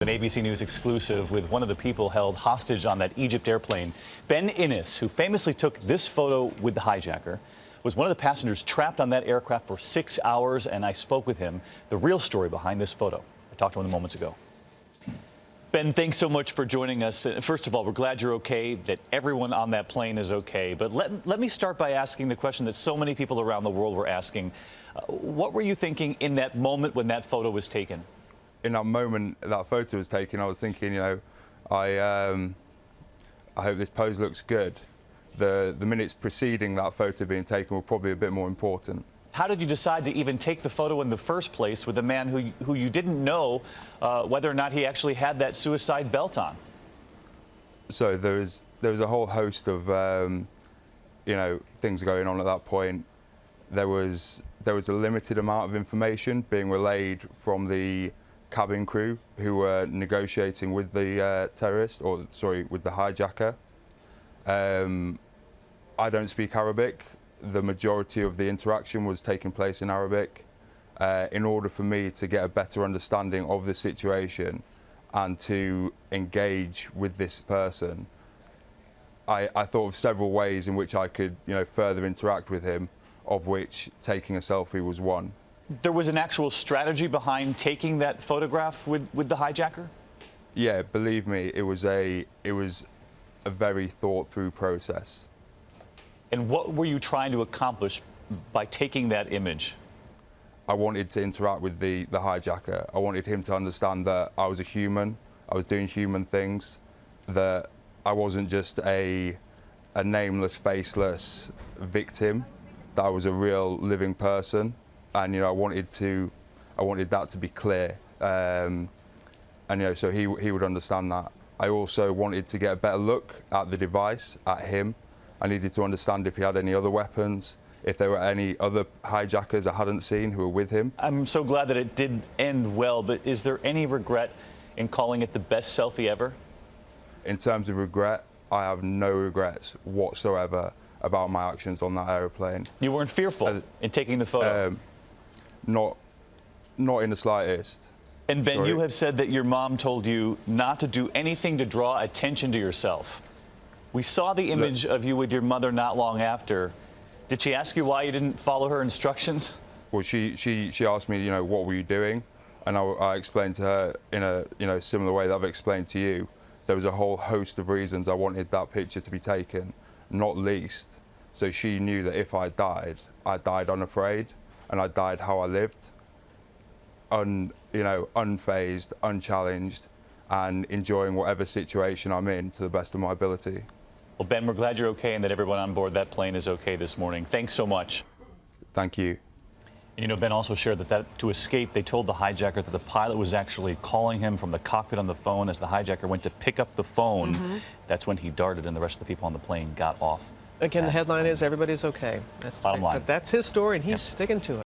An ABC News exclusive with one of the people held hostage on that Egypt airplane. Ben Innes, who famously took this photo with the hijacker, was one of the passengers trapped on that aircraft for 6 hours, and I spoke with him. The real story behind this photo. I talked to him moments ago. Ben, thanks so much for joining us. First of all, we're glad you're okay, that everyone on that plane is okay. But let me start by asking the question that so many people around the world were asking. What were you thinking in that moment when that photo was taken? In that moment that photo was taken, I was thinking, I hope this pose looks good. The minutes preceding that photo being taken were probably a bit more important. How did you decide to even take the photo in the first place with a man who you didn't know whether or not he actually had that suicide belt on? So there was a whole host of things going on at that point. There was a limited amount of information being relayed from the cabin crew who were negotiating with the with the hijacker. I don't speak Arabic. The majority of the interaction was taking place in Arabic. In order for me to get a better understanding of the situation and to engage with this person, I thought of several ways in which I could further interact with him, of which taking a selfie was one. There was an actual strategy behind taking that photograph with the hijacker? Yeah, believe me, it was a very thought-through process. And what were you trying to accomplish by taking that image? I wanted to interact with the hijacker. I wanted him to understand that I was a human, I was doing human things, that I wasn't just a nameless, faceless victim, that I was a real living person. And I wanted that to be clear, and so he would understand that. I also wanted to get a better look at the device, at him. I needed to understand if he had any other weapons, if there were any other hijackers I hadn't seen who were with him. I'm so glad that it did end well, but is there any regret in calling it the best selfie ever? In terms of regret, I have no regrets whatsoever about my actions on that aeroplane. You weren't fearful in taking the photo? Not in the slightest. And Ben, Sorry. You have said that your mom told you not to do anything to draw attention to yourself. We saw the image of you with your mother not long after. Did she ask you why you didn't follow her instructions? Well, she asked me, what were you doing? And I explained to her in a similar way that I've explained to you. There was a whole host of reasons I wanted that picture to be taken, not least so she knew that if I died unafraid, and I died how I lived, unfazed, unchallenged, and enjoying whatever situation I'm in to the best of my ability. Well, Ben, we're glad you're okay and that everyone on board that plane is okay this morning. Thanks so much. Thank you. Ben also shared that to escape, they told the hijacker that the pilot was actually calling him from the cockpit on the phone. As the hijacker went to pick up the phone, that's when he darted and the rest of the people on the plane got off. Again, the headline is everybody's okay. That's bottom line. But that's his story, and he's sticking to it.